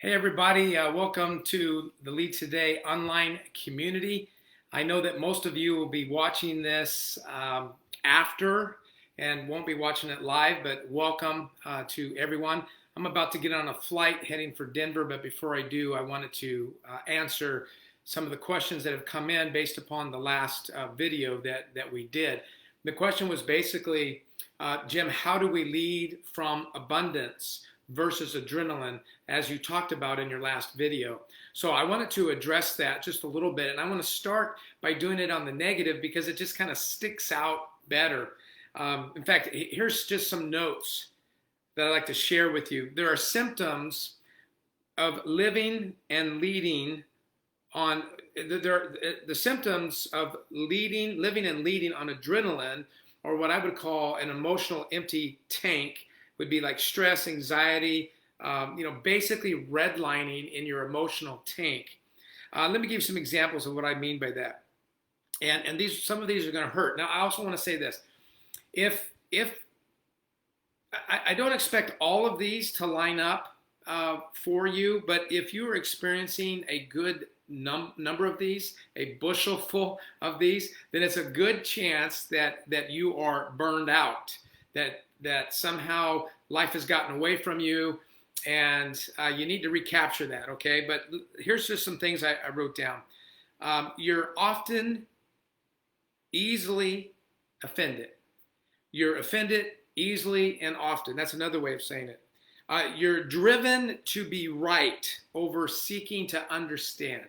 Hey everybody, welcome to the Lead Today online community. I know that most of you will be watching this after and won't be watching it live, but welcome to everyone. I'm about to get on a flight heading for Denver, but before I do, I wanted to answer some of the questions that have come in based upon the last video that we did. The question was basically, Jim, how do we lead from abundance versus adrenaline, as you talked about in your last video? So I wanted to address that just a little bit, and I want to start by doing it on the negative because it just kind of sticks out better. In fact, here's just some notes that I'd like to share with you. There are symptoms of living and leading on the symptoms of living and leading on adrenaline, or what I would call an emotional empty tank, would be like stress, anxiety, basically redlining in your emotional tank. Let me give you some examples of what I mean by that. And some of these are going to hurt. Now, I also want to say this: if I don't expect all of these to line up for you, but if you are experiencing a good number of these, a bushel full of these, then it's a good chance that you are burned out, that somehow life has gotten away from you, and you need to recapture that, okay? But here's just some things I wrote down. You're often easily offended. You're offended easily and often. That's another way of saying it. You're driven to be right over seeking to understand.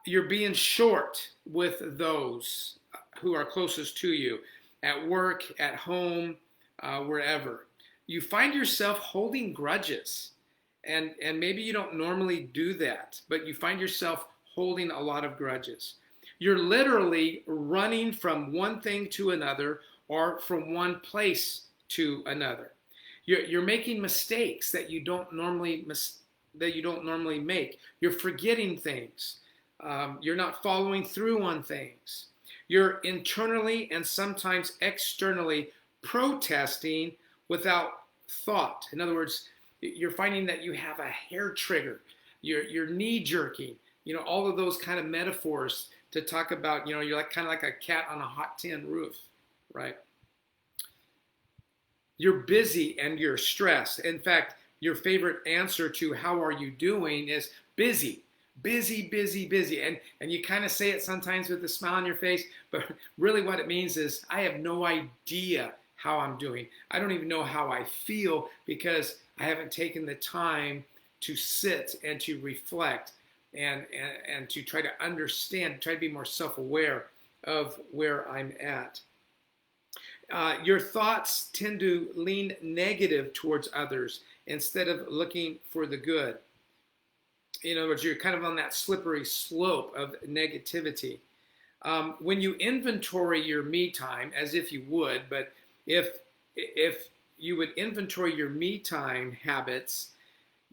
You're being short with those who are closest to you, at work, at home, wherever. You find yourself holding grudges, and maybe you don't normally do that, but you find yourself holding a lot of grudges. You're literally running from one thing to another, or from one place to another. You're making mistakes that you don't normally make. You're forgetting things. You're not following through on things. You're internally and sometimes externally protesting without thought. In other words, you're finding that you have a hair trigger. You're knee jerking. All of those kind of metaphors to talk about. You're kind of like a cat on a hot tin roof, right? You're busy and you're stressed. In fact, your favorite answer to how are you doing is busy. Busy, busy, busy. And you kind of say it sometimes with a smile on your face, but really what it means is I have no idea how I'm doing. I don't even know how I feel because I haven't taken the time to sit and to reflect and to try to understand, try to be more self-aware of where I'm at. Your thoughts tend to lean negative towards others instead of looking for the good. In other words, you're kind of on that slippery slope of negativity. When you inventory your me time, as if you would, but if you would inventory your me time habits,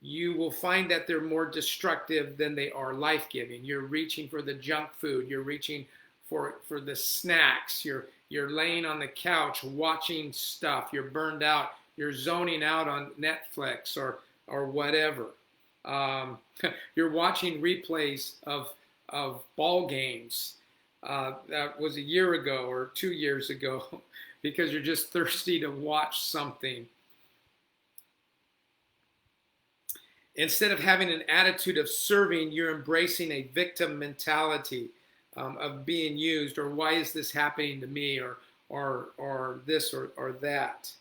you will find that they're more destructive than they are life-giving. You're reaching for the junk food. You're reaching for the snacks. You're laying on the couch watching stuff. You're burned out. You're zoning out on Netflix or whatever. You're watching replays of ball games that was a year ago or 2 years ago because you're just thirsty to watch something. Instead of having an attitude of serving, you're embracing a victim mentality of being used, or why is this happening to me, or this or that.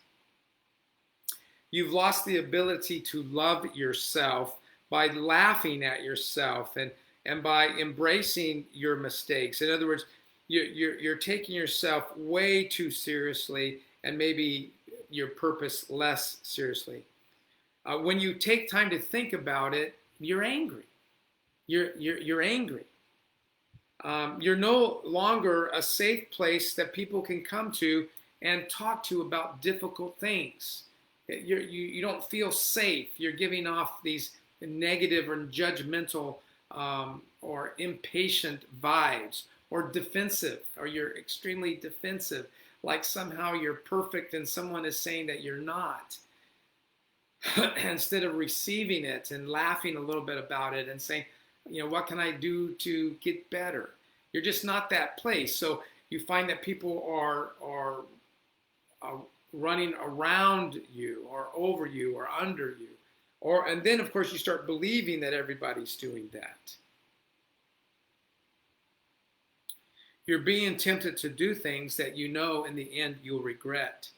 You've lost the ability to love yourself by laughing at yourself and by embracing your mistakes. In other words, you're taking yourself way too seriously and maybe your purpose less seriously. When you take time to think about it, you're angry. You're angry. You're no longer a safe place that people can come to and talk to about difficult things. You don't feel safe. You're giving off these negative or judgmental or impatient vibes, or defensive, or you're extremely defensive, like somehow you're perfect and someone is saying that you're not. instead of receiving it and laughing a little bit about it and saying, what can I do to get better? You're just not that place. So you find that people are running around you or over you or under you. And then, of course, you start believing that everybody's doing that. You're being tempted to do things that in the end you'll regret.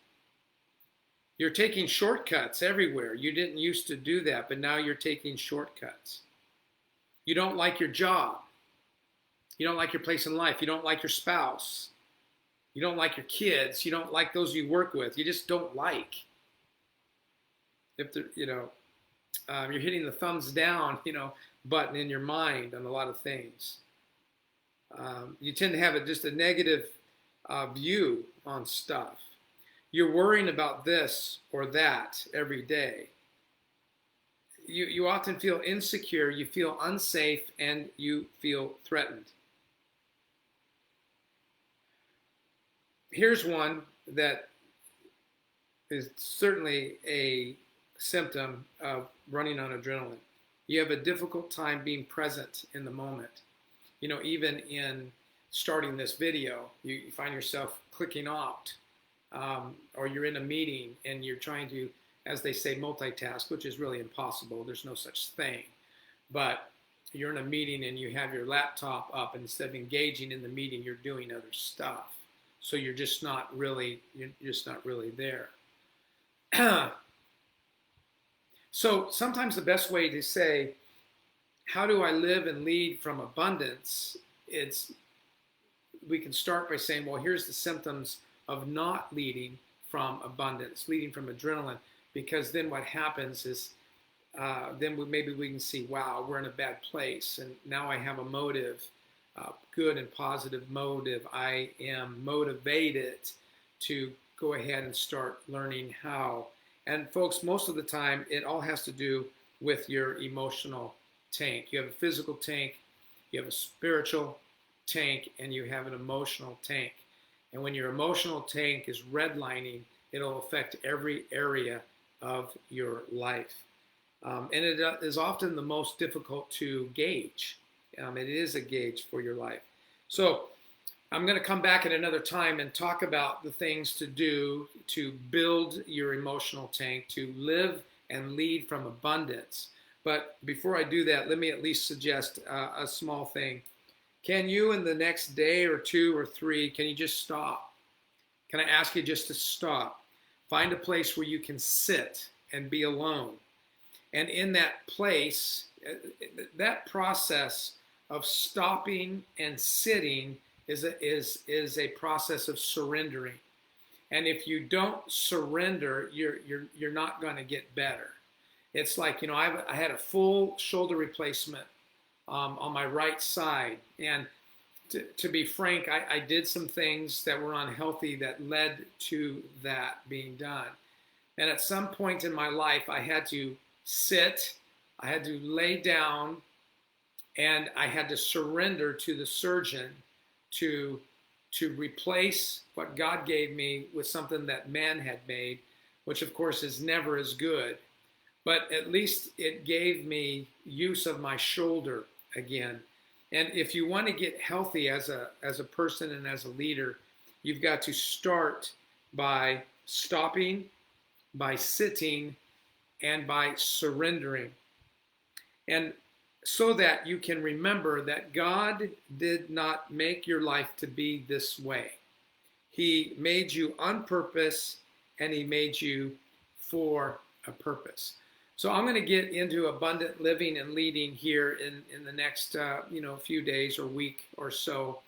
You're taking shortcuts everywhere. You didn't used to do that, but now you're taking shortcuts. You don't like your job. You don't like your place in life. You don't like your spouse. You don't like your kids. You don't like those you work with. You just don't like. If you're hitting the thumbs down, button in your mind on a lot of things. You tend to have just a negative view on stuff. You're worrying about this or that every day. You often feel insecure, you feel unsafe, and you feel threatened. Here's one that is certainly a symptom of running on adrenaline. You have a difficult time being present in the moment. Even in starting this video, you find yourself clicking out, or you're in a meeting and you're trying to, as they say, multitask, which is really impossible. There's no such thing. But you're in a meeting and you have your laptop up, and instead of engaging in the meeting, you're doing other stuff. So you're just not really there. So sometimes the best way to say, how do I live and lead from abundance? We can start by saying, well, here's the symptoms of not leading from abundance, leading from adrenaline, because then what happens is maybe we can see, wow, we're in a bad place, and now I have a motive, good and positive motive. I am motivated to go ahead and start learning how. And folks, most of the time, it all has to do with your emotional tank. You have a physical tank, you have a spiritual tank, and you have an emotional tank. And when your emotional tank is redlining, it'll affect every area of your life. And it is often the most difficult to gauge. It is a gauge for your life. So I'm going to come back at another time and talk about the things to do to build your emotional tank, to live and lead from abundance. But before I do that, let me at least suggest a small thing. Can you, in the next day or two or three, can you just stop? Can I ask you just to stop? Find a place where you can sit and be alone. And in that place, that process of stopping and sitting is a process of surrendering. And if you don't surrender, you're not going to get better. It's like, I had a full shoulder replacement on my right side. And to be frank, I did some things that were unhealthy that led to that being done. And at some point in my life, I had to sit, I had to lay down, and I had to surrender to the surgeon to replace what God gave me with something that man had made, which of course is never as good. But at least it gave me use of my shoulder again. And if you want to get healthy as a person and as a leader, you've got to start by stopping, by sitting, and by surrendering. And so that you can remember that God did not make your life to be this way. He made you on purpose, and he made you for a purpose. So I'm going to get into abundant living and leading here in the next few days or week or so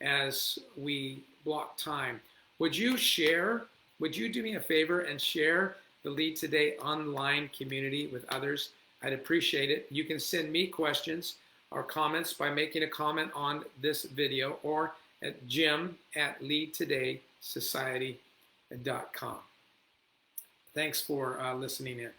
as we block time. Would you do me a favor and share the Lead Today online community with others? I'd appreciate it. You can send me questions or comments by making a comment on this video or at jim@leadtodaysociety.com. Thanks for listening in.